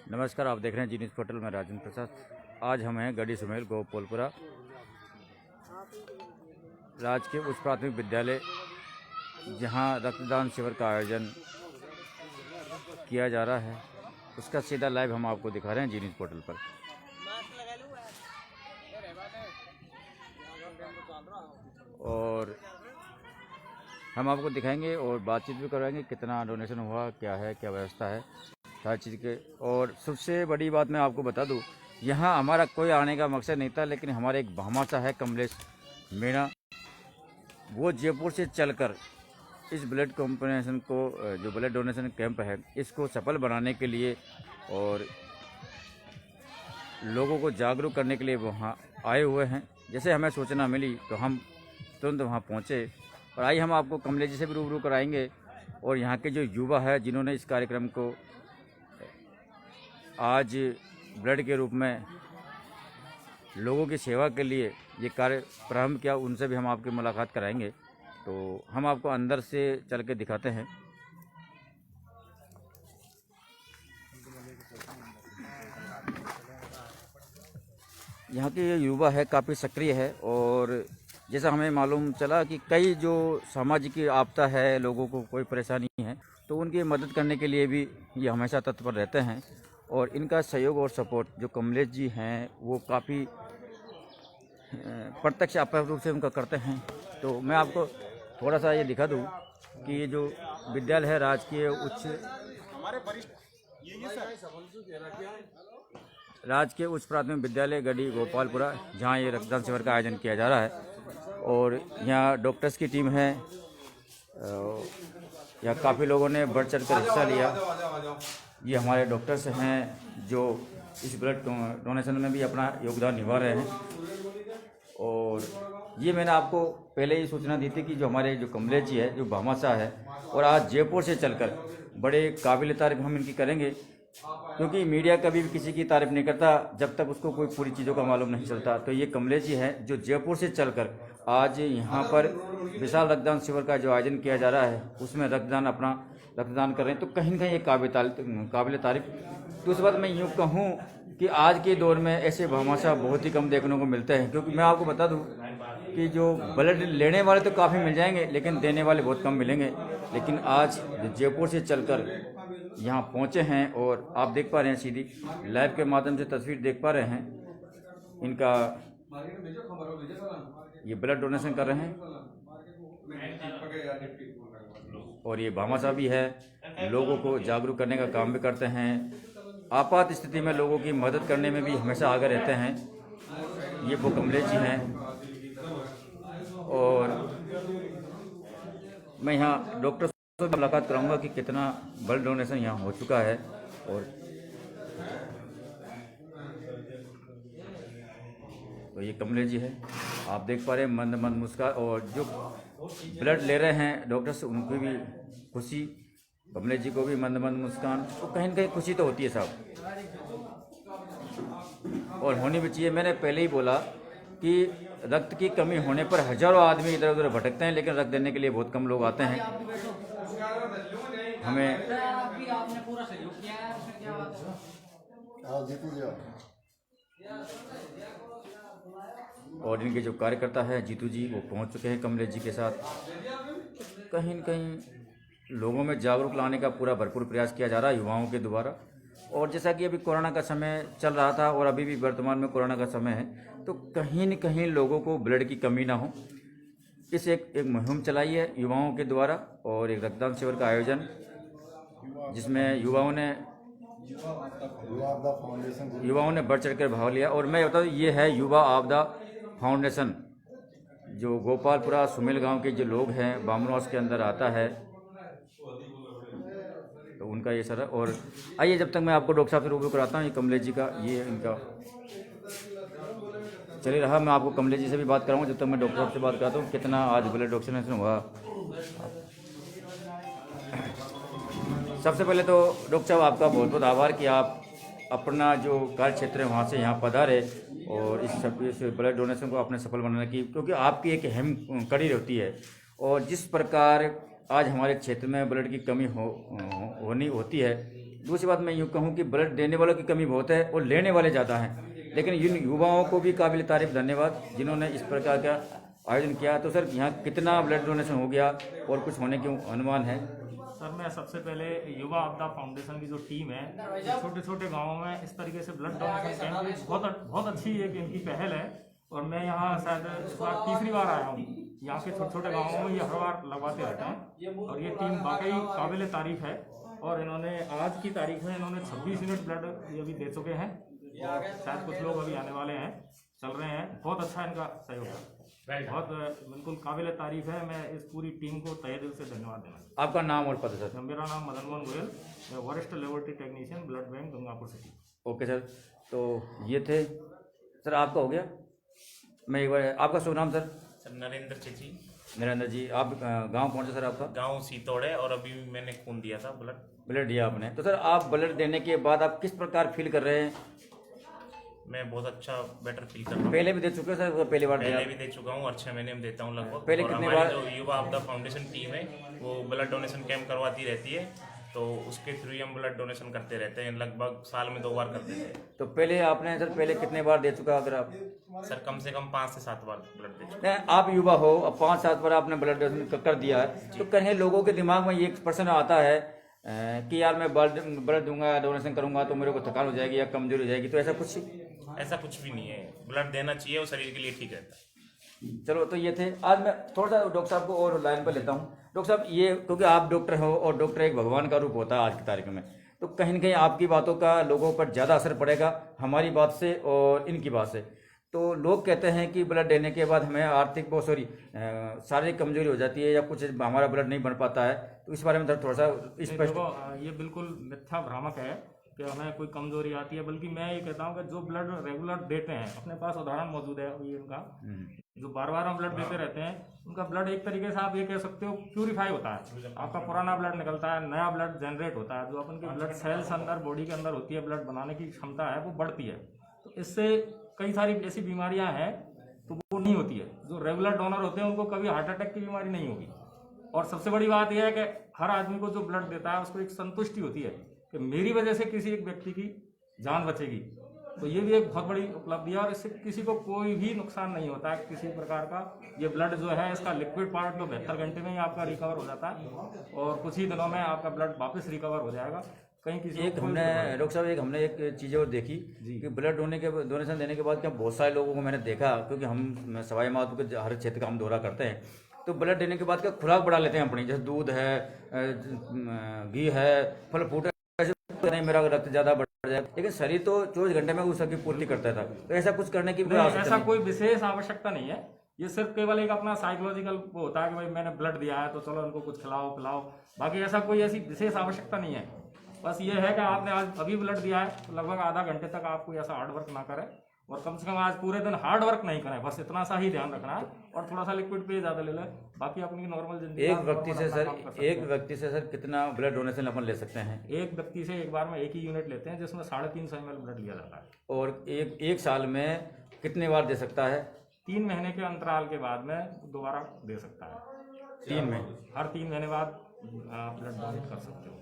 नमस्कार, आप देख रहे हैं जी न्यूज़ पोर्टल में राजेंद्र प्रसाद। आज हम हैं गढ़ी सुमेल गोपालपुरा राजकीय उच्च प्राथमिक विद्यालय, जहां रक्तदान शिविर का आयोजन किया जा रहा है। उसका सीधा लाइव हम आपको दिखा रहे हैं जी न्यूज़ पोर्टल पर। और हम आपको दिखाएंगे और बातचीत भी करवाएंगे कितना डोनेशन हुआ, क्या है, क्या व्यवस्था है, हर चीज़ के। और सबसे बड़ी बात मैं आपको बता दूं, यहाँ हमारा कोई आने का मकसद नहीं था, लेकिन हमारे एक भामाशाह है कमलेश मीणा, वो जयपुर से चलकर इस ब्लड कॉम्बिनेशन को, जो ब्लड डोनेशन कैंप है, इसको सफल बनाने के लिए और लोगों को जागरूक करने के लिए वहाँ आए हुए हैं। जैसे हमें सूचना मिली तो हम तुरंत वहाँ पहुँचे। और आइए हम आपको कमलेश जी से भी रूबरू कराएंगे और यहाँ के जो युवा है जिन्होंने इस कार्यक्रम को आज ब्लड के रूप में लोगों की सेवा के लिए ये कार्य प्रारंभ किया, उनसे भी हम आपकी मुलाकात कराएंगे। तो हम आपको अंदर से चल के दिखाते हैं। यहाँ के ये युवा है, काफ़ी सक्रिय है। और जैसा हमें मालूम चला कि कई जो सामाजिक आपदा है, लोगों को कोई परेशानी है, तो उनकी मदद करने के लिए भी ये हमेशा तत्पर रहते हैं। और इनका सहयोग और सपोर्ट जो कमलेश जी हैं वो काफ़ी प्रत्यक्ष अप्रत्यक्ष रूप से उनका करते हैं। तो मैं आपको थोड़ा सा ये दिखा दूँ कि ये जो विद्यालय है राजकीय उच्च प्राथमिक विद्यालय गढ़ी गोपालपुरा, जहाँ ये रक्तदान शिविर का आयोजन किया जा रहा है। और यहाँ डॉक्टर्स की टीम है, यहाँ काफ़ी लोगों ने बढ़ चढ़ कर हिस्सा लिया। ये हमारे डॉक्टर्स हैं जो इस ब्लड डोनेशन में भी अपना योगदान निभा रहे हैं। और ये मैंने आपको पहले ही सूचना दी थी कि जो हमारे जो कमलेश जी है, जो भामाशाह है, और आज जयपुर से चलकर बड़े काबिल तारीफ हम इनकी करेंगे, क्योंकि मीडिया कभी भी किसी की तारीफ नहीं करता जब तक उसको कोई पूरी चीज़ों का मालूम नहीं चलता। तो ये कमलेश जी हैं जो जयपुर से चलकर आज यहाँ पर विशाल रक्तदान शिविर का जो आयोजन किया जा रहा है, उसमें अपना रक्तदान कर रहे हैं। तो कहीं ना कहीं ये काबिल तारीफ। दूसरी बात मैं यूँ कहूँ कि आज के दौर में ऐसे भामाशाह बहुत ही कम देखने को मिलते हैं, क्योंकि मैं आपको बता दूं कि जो ब्लड लेने वाले तो काफ़ी मिल जाएंगे, लेकिन देने वाले बहुत कम मिलेंगे। लेकिन आज जयपुर से चलकर यहाँ पहुँचे हैं और आप देख पा रहे हैं, सीधी लाइव के माध्यम से तस्वीर देख पा रहे हैं। इनका ये ब्लड डोनेशन कर रहे हैं। और ये भामाशाह भी है, लोगों को जागरूक करने का काम भी करते हैं। आपात स्थिति में लोगों की मदद करने में भी हमेशा आगे रहते हैं। ये वो कमलेश जी हैं। और मैं यहाँ डॉक्टर से मुलाकात कराऊंगा कि कितना ब्लड डोनेशन यहाँ हो चुका है। और तो ये कमलेश जी है, आप देख पा रहे हैं, मंद मंद मुस्कान। और जो ब्लड ले रहे हैं डॉक्टर्स, उनको भी खुशी, कमलेश जी को भी मंद मंद मुस्कान। तो कहीं ना कहीं खुशी तो होती है साहब, और होनी भी चाहिए। मैंने पहले ही बोला कि रक्त की कमी होने पर हजारों आदमी इधर उधर भटकते हैं, लेकिन रक्त देने के लिए बहुत कम लोग आते हैं। हमें और इनके जो कार्यकर्ता है जीतू जी, वो पहुंच चुके हैं कमलेश जी के साथ। कहीं न कहीं लोगों में जागरूक लाने का पूरा भरपूर प्रयास किया जा रहा है युवाओं के द्वारा। और जैसा कि अभी कोरोना का समय चल रहा था और अभी भी वर्तमान में कोरोना का समय है, तो कहीं न कहीं लोगों को ब्लड की कमी ना हो, इस एक मुहिम चलाई है युवाओं के द्वारा। और एक रक्तदान शिविर का आयोजन, जिसमें युवाओं ने बढ़ चढ़ कर भाग लिया। और मैं बता दूं, ये है युवा आपदा फाउंडेशन, जो गोपालपुरा सुमेल गांव के जो लोग हैं, बामनवास के अंदर आता है, तो उनका ये सर। और आइए, जब तक मैं आपको डॉक्टर साहब से रूबरू कराता हूँ, ये कमलेश जी का, ये इनका चलिए रहा। मैं आपको कमलेश जी से भी बात कराऊंगा, जब तक मैं डॉक्टर साहब से बात कराता हूँ कितना आज ब्लड डोनेशन हुआ। सबसे पहले तो डॉक्टर साहब आपका बहुत बहुत आभार कि आप अपना जो कार्य क्षेत्र है वहाँ से यहाँ पधारे और इस ब्लड डोनेशन को अपने सफल बनाने की, क्योंकि आपकी एक अहम कड़ी होती है। और जिस प्रकार आज हमारे क्षेत्र में ब्लड की कमी होनी होती है, दूसरी बात मैं यूँ कहूँ कि ब्लड देने वालों की कमी बहुत है और लेने वाले ज़्यादा हैं, लेकिन इन युवाओं को भी काबिल तारीफ धन्यवाद जिन्होंने इस प्रकार का आयोजन किया। तो सर यहाँ कितना ब्लड डोनेशन हो गया और कुछ होने के अनुमान है? सर मैं सबसे पहले युवा आपदा फाउंडेशन की जो टीम है, छोटे छोटे गांवों में इस तरीके से ब्लड डोनेशन कैंप बहुत अच्छी एक इनकी पहल है। और मैं यहाँ शायद इस बार तीसरी बार आया हूँ। यहाँ के छोटे छोटे गाँवों में ये हर बार लगवाते रहते हैं और ये टीम वाकई काबिल तारीफ है। और इन्होंने आज की तारीख में इन्होंने 26 यूनिट ब्लड ये अभी दे चुके हैं और शायद कुछ लोग अभी आने वाले हैं, चल रहे हैं। बहुत अच्छा इनका सहयोग है, बहुत बिल्कुल काबिल तारीफ है। मैं इस पूरी टीम को तहे दिल से धन्यवाद देना। आपका नाम और पता सर? मेरा नाम मदन मोहन गोयल, मैं वरिष्ठ laboratory technician, blood bank, Gangapur city. Okay sir, तो ये थे सर। आपका हो गया? मैं एक बार आपका शुभ नाम सर? सर नरेंद्र चेची। नरेंद्र जी, आप गांव पहुंचे सर? आपका गांव सीतोड़ है और अभी मैंने खून दिया था, ब्लड दिया आपने। तो सर आप ब्लड देने के बाद आप किस प्रकार फील कर रहे हैं? मैं बहुत अच्छा बेटर फील कर रहा हूँ। पहले भी दे चुके हैं सर? पहली बार दिया? पहले भी दे चुका हूँ और 6 महीने में देता हूँ लगभग। पहले और कितनी हमारी बार? जो युवा आपदा फाउंडेशन टीम है वो ब्लड डोनेशन कैंप करवाती रहती है, तो उसके थ्रू ही हम ब्लड डोनेशन करते रहते हैं। लगभग साल में 2 बार करते थे। तो पहले आपने सर पहले कितने बार दे चुका अगर आप? सर कम से कम 5 से 7 बार ब्लड दे चुका। नहीं, आप युवा हो, अब 5-7 बार आपने ब्लड डोनेशन कर दिया है, तो कहीं लोगों के दिमाग में ये एक प्रश्न आता है कि यार मैं ब्लड दूंगा, डोनेशन करूंगा तो मेरे को थकान हो जाएगी या कमजोरी हो जाएगी, तो ऐसा कुछ? ऐसा कुछ भी नहीं है, ब्लड देना चाहिए, वो शरीर के लिए ठीक रहता है। चलो, तो ये थे। आज मैं थोड़ा सा डॉक्टर साहब को और लाइन पर लेता हूँ। डॉक्टर साहब, ये क्योंकि आप डॉक्टर हो और डॉक्टर एक भगवान का रूप होता है आज की तारीख में, तो कहीं ना कहीं आपकी बातों का लोगों पर ज़्यादा असर पड़ेगा हमारी बात से और इनकी बात से। तो लोग कहते हैं कि ब्लड देने के बाद हमें आर्थिक शारीरिक कमजोरी हो जाती है या कुछ हमारा ब्लड नहीं बन पाता है, तो इस बारे में थोड़ा सा स्पष्ट। ये बिल्कुल मिथ्या भ्रामक है कि हमें कोई कमजोरी आती है, बल्कि मैं ये कहता हूँ कि जो ब्लड रेगुलर देते हैं, अपने पास उदाहरण मौजूद है अभी इनका, जो बार बार हम ब्लड देते रहते हैं, उनका ब्लड एक तरीके से आप ये कह सकते हो प्यूरिफाई होता है। आपका पुराना ब्लड निकलता है, नया ब्लड जनरेट होता है, जो अपन के ब्लड सेल्स अंदर बॉडी के अंदर होती है, ब्लड बनाने की क्षमता है वो बढ़ती है। तो इससे कई सारी ऐसी बीमारियां हैं तो वो नहीं होती है। जो रेगुलर डोनर होते हैं उनको कभी हार्ट अटैक की बीमारी नहीं होगी। और सबसे बड़ी बात यह है कि हर आदमी को जो ब्लड देता है उसको एक संतुष्टि होती है कि मेरी वजह से किसी एक व्यक्ति की जान बचेगी। तो ये भी एक बहुत बड़ी उपलब्धि है और इससे किसी को कोई भी नुकसान नहीं होता है किसी प्रकार का। ये ब्लड जो है इसका लिक्विड पार्ट तो 72 घंटे में ही आपका रिकवर हो जाता है और कुछ ही दिनों में आपका ब्लड वापस रिकवर हो जाएगा। कहीं किसी एक हमने डॉक्टर साहब हमने एक चीज़ और देखी कि ब्लड डोनेशन देने के बाद क्या बहुत सारे लोगों को मैंने देखा, क्योंकि हम सवाई माधोपुर के हर क्षेत्र का हम दौरा करते हैं, तो ब्लड देने के बाद क्या खुराक बढ़ा लेते हैं अपनी, जैसे दूध है, घी है, फल फ्रूट है, नहीं मेरा रक्त ज़्यादा बढ़ जाएगा, लेकिन शरीर तो 24 घंटे में उस सबकी पूर्ति करता था। तो ऐसा कुछ करने की ऐसा कोई विशेष आवश्यकता नहीं है। ये सिर्फ केवल एक अपना साइकोलॉजिकल वो होता है कि भाई मैंने ब्लड दिया है तो चलो उनको कुछ खिलाओ पिलाओ, बाकी ऐसा कोई ऐसी विशेष आवश्यकता नहीं है। बस ये है कि आपने आज अभी ब्लड दिया है तो लगभग आधा घंटे तक आप कोई ऐसा हार्ड वर्क ना करें और कम से कम आज पूरे दिन हार्ड वर्क नहीं करें, बस इतना सा ही ध्यान रखना है और थोड़ा सा लिक्विड पे ज़्यादा ले लें, बाकी अपनी नॉर्मल जिंदगी। एक व्यक्ति से सर कितना ब्लड डोनेशन अपन ले सकते हैं? एक व्यक्ति से एक बार में एक ही यूनिट लेते हैं जिसमें 350 ml ब्लड लिया जाता है। और एक साल में कितने बार दे सकता है? 3 महीने के अंतराल के बाद में दोबारा दे सकता है। हर 3 महीने बाद आप ब्लड डोनेट कर सकते हो।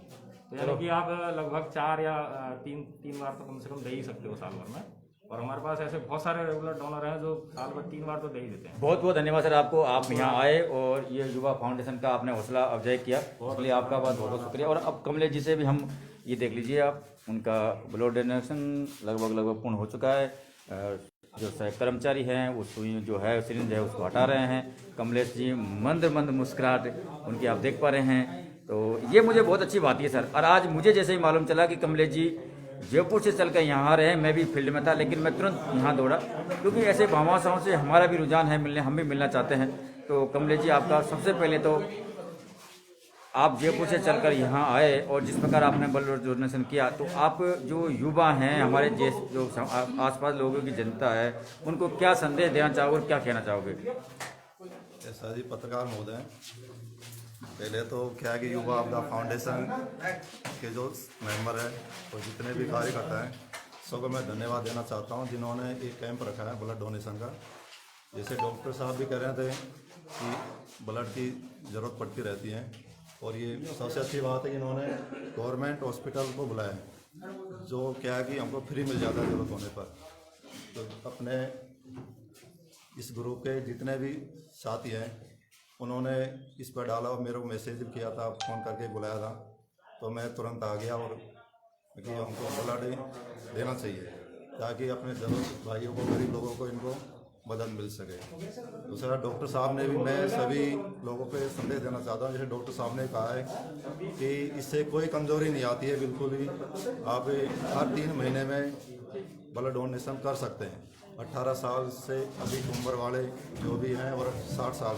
तो यानी कि आप लगभग 4 या 3 बार तो कम से कम दे ही सकते हो साल भर में। और हमारे पास ऐसे बहुत सारे रेगुलर डोनर हैं जो साल भर 3 बार तो दे ही देते हैं। बहुत बहुत धन्यवाद सर आपको, आप यहाँ आए और ये युवा फाउंडेशन का आपने हौसला अफजाई किया, इसलिए आपका बहुत बहुत शुक्रिया। और अब कमलेश जी से भी हम ये देख लीजिए, आप उनका ब्लड डोनेशन लगभग पूर्ण हो चुका है। जो कर्मचारी हैं वो सुई जो है सिरिंज है उसको हटा रहे हैं। कमलेश जी मंद मुस्कुराहट उनकी आप देख पा रहे हैं, तो ये मुझे बहुत अच्छी बात है सर। और आज मुझे जैसे ही मालूम चला कि कमलेश जी जयपुर से चलकर यहाँ आ रहे हैं, मैं भी फील्ड में था लेकिन मैं तुरंत यहाँ दौड़ा, क्योंकि ऐसे भामाशाहों से हमारा भी रुझान है मिलने, हम भी मिलना चाहते हैं। तो कमलेश जी आपका सबसे पहले तो आप जयपुर से चलकर यहाँ आए और जिस प्रकार आपने ब्लड डोनेशन किया, तो आप जो युवा हैं हमारे जो आसपास लोगों की जनता है उनको क्या संदेश देना चाहोगे और क्या कहना चाहोगे? ऐसा जी पत्रकार महोदय, पहले तो क्या है कि युवा आपदा फाउंडेशन के जो मेंबर हैं और जितने भी कार्यकर्ता हैं सबको मैं धन्यवाद देना चाहता हूं जिन्होंने एक कैंप रखा है ब्लड डोनेशन का। जैसे डॉक्टर साहब भी कह रहे थे कि ब्लड की ज़रूरत पड़ती रहती है, और ये सबसे अच्छी बात है कि इन्होंने गवर्नमेंट हॉस्पिटल को बुलाया है, जो क्या है कि हमको फ्री मिल जाता है ज़रूरत होने पर। तो अपने इस ग्रुप के जितने भी साथी हैं उन्होंने इस पर डाला और मेरे को मैसेज किया था, फ़ोन करके बुलाया था, तो मैं तुरंत आ गया और कि हमको ब्लड देना चाहिए ताकि अपने ज़रूरत भाइयों को, गरीब लोगों को इनको मदद मिल सके। दूसरा डॉक्टर साहब ने भी, मैं सभी लोगों पे संदेश देना चाहता हूँ, जैसे डॉक्टर साहब ने कहा है कि इससे कोई कमज़ोरी नहीं आती है बिल्कुल भी। आप हर 3 महीने में ब्लड डोनेशन कर सकते हैं। 18 साल से अधिक उम्र वाले जो भी हैं और 60 साल,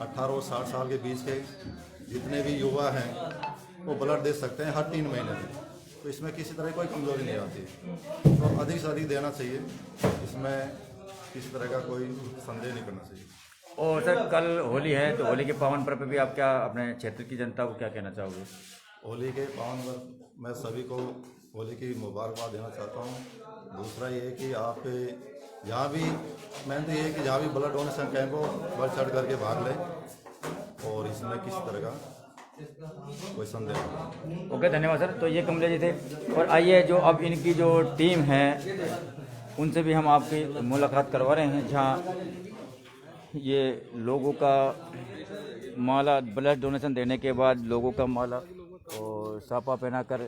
18 और 60 साल के बीच के जितने भी युवा हैं वो ब्लड दे सकते हैं हर 3 महीने में। तो इसमें किसी तरह कोई कमज़ोरी नहीं आती, तो अधिक से अधिक देना चाहिए, इसमें किसी तरह का कोई संदेह नहीं करना चाहिए। और सर कल होली है, तो होली के पावन पर्व पे भी आप क्या अपने क्षेत्र की जनता को क्या कहना चाहोगे? होली के पावन पर्व मैं सभी को होली की मुबारकबाद देना चाहता हूँ। दूसरा ये है कि आप जहाँ भी, मैं तो ये है कि जहाँ भी ब्लड डोनेशन कैंप हो बढ़ चढ़ करके भाग लें और इसमें किसी तरह का कोई संदेह नहीं। ओके, धन्यवाद सर। तो ये कमलेश जी थे। और आइए जो अब इनकी जो टीम है उनसे भी हम आपकी मुलाकात करवा रहे हैं, जहाँ ये लोगों का माला, ब्लड डोनेशन देने के बाद लोगों का माला और साफा पहना कर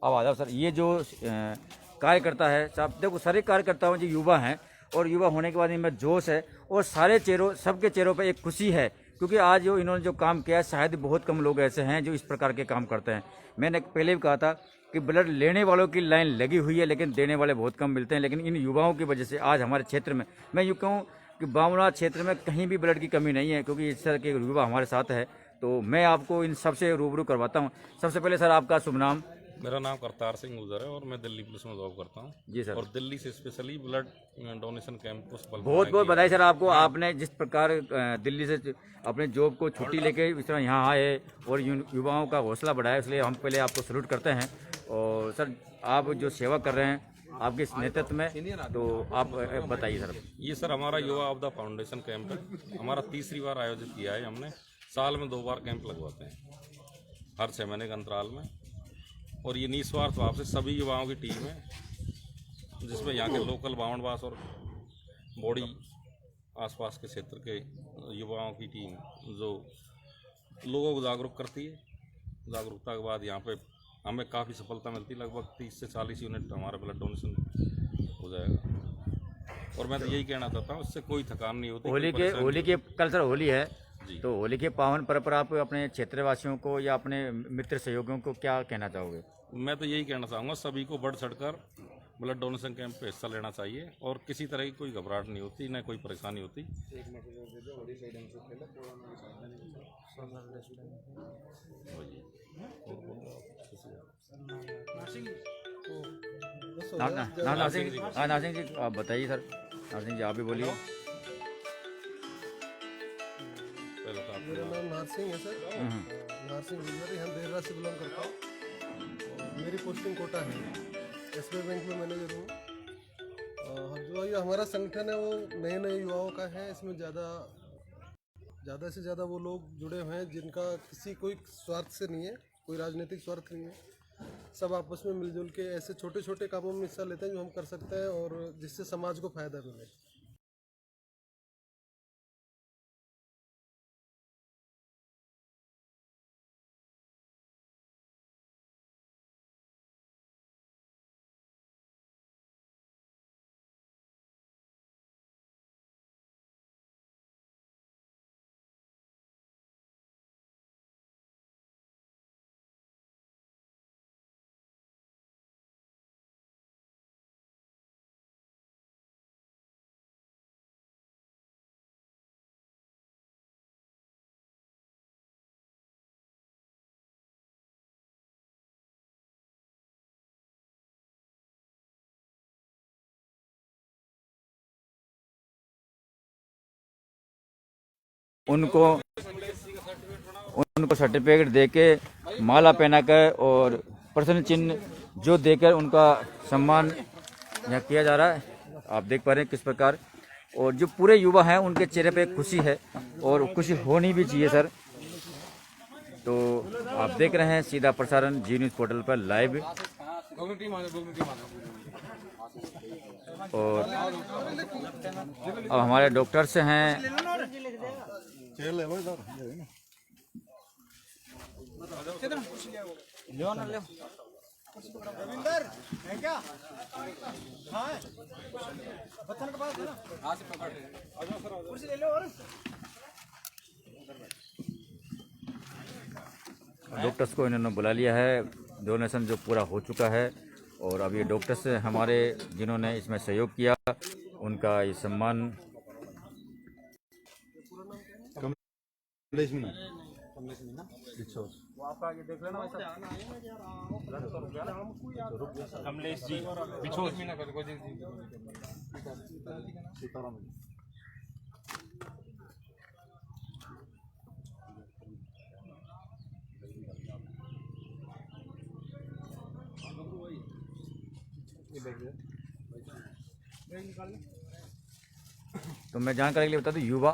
आवाज़। सर ये जो कार्यकर्ता है साहब, देखो सारे कार्यकर्ताओं जो युवा हैं और युवा होने के बाद इनमें जोश है और सारे चेहरों, सबके चेहरों पे एक खुशी है, क्योंकि आज जो इन्होंने जो काम किया है शायद बहुत कम लोग ऐसे हैं जो इस प्रकार के काम करते हैं। मैंने पहले भी कहा था कि ब्लड लेने वालों की लाइन लगी हुई है लेकिन देने वाले बहुत कम मिलते हैं, लेकिन इन युवाओं की वजह से आज हमारे क्षेत्र में, मैं यूँ कहूँ कि बावड़ा क्षेत्र में कहीं भी ब्लड की कमी नहीं है, क्योंकि इस तरह के युवा हमारे साथ है। तो मैं आपको इन सबसे रूबरू करवाता हूँ। सबसे पहले सर आपका शुभ नाम? मेरा नाम करतार सिंह गुजर है और मैं दिल्ली पुलिस में जॉब करता हूँ। जी सर। और दिल्ली से स्पेशली ब्लड डोनेशन कैंप को सफल बहुत बहुत बधाई सर आपको। आपने जिस प्रकार दिल्ली से अपने जॉब को छुट्टी लेके इस तरह यहाँ आए और युवाओं का हौसला बढ़ाया, इसलिए हम पहले आपको सैल्यूट करते हैं। और सर आप जो सेवा कर रहे हैं आपके इस नेतृत्व में, तो आप बताइए सर। ये सर हमारा युवा आपदा फाउंडेशन कैंप है, हमारा 3री बार आयोजित किया है हमने। साल में 2 बार कैंप लगवाते हैं, हर 6 महीने के अंतराल में। और ये निस्वार्थ भाव से सभी युवाओं की टीम है, जिसमें यहाँ के लोकल बावनवास और बॉडी आसपास के क्षेत्र के युवाओं की टीम जो लोगों को जागरूक करती है। जागरूकता के बाद यहाँ पे हमें काफ़ी सफलता मिलती है, लगभग 30 से 40 यूनिट हमारा ब्लड डोनेशन हो जाएगा। और मैं तो यही कहना चाहता हूँ, इससे कोई थकान नहीं होती। होली के कल सर होली है, तो होली के पावन पर्व पर आप अपने क्षेत्रवासियों को या अपने मित्र सहयोगियों को क्या कहना चाहोगे? मैं तो यही कहना चाहूँगा, सभी को बढ़ चढ़कर ब्लड डोनेशन कैंप पे हिस्सा लेना चाहिए और किसी तरह की कोई घबराहट नहीं होती, न कोई परेशानी होती। नासिंग जी आप बताइए सर। नासिंग जी आप भी बोलिए। मेरा नाम नारसिंह है सर, नारसिंह गुजर, हम देहरा से बिलोंग करता हूँ। मेरी पोस्टिंग कोटा है, एसबीआई बैंक में मैनेजर हूँ। जो ये हमारा संगठन है वो नए नए युवाओं का है। इसमें ज़्यादा से ज़्यादा वो लोग जुड़े हुए हैं जिनका किसी कोई स्वार्थ से नहीं है, कोई राजनीतिक स्वार्थ नहीं है। सब आपस में मिलजुल के ऐसे छोटे छोटे कामों में हिस्सा लेते हैं जो हम कर सकते हैं और जिससे समाज को फ़ायदा मिले। उनको सर्टिफिकेट देके माला पहनाकर और प्रसन्न चिन्ह जो देकर उनका सम्मान यहाँ किया जा रहा है। आप देख पा रहे हैं किस प्रकार, और जो पूरे युवा हैं उनके चेहरे पे खुशी है और खुशी होनी भी चाहिए सर। तो आप देख रहे हैं सीधा प्रसारण जी न्यूज़ पोर्टल पर लाइव। और अब हमारे डॉक्टर से हैं। डॉक्टर्स को इन्होंने बुला लिया है। डोनेशन जो पूरा हो चुका है और अब ये डॉक्टर्स हमारे जिन्होंने इसमें सहयोग किया उनका ये सम्मान कमलेश जी बिछोर तो मैं जानकारी के लिए बता दूं, युवा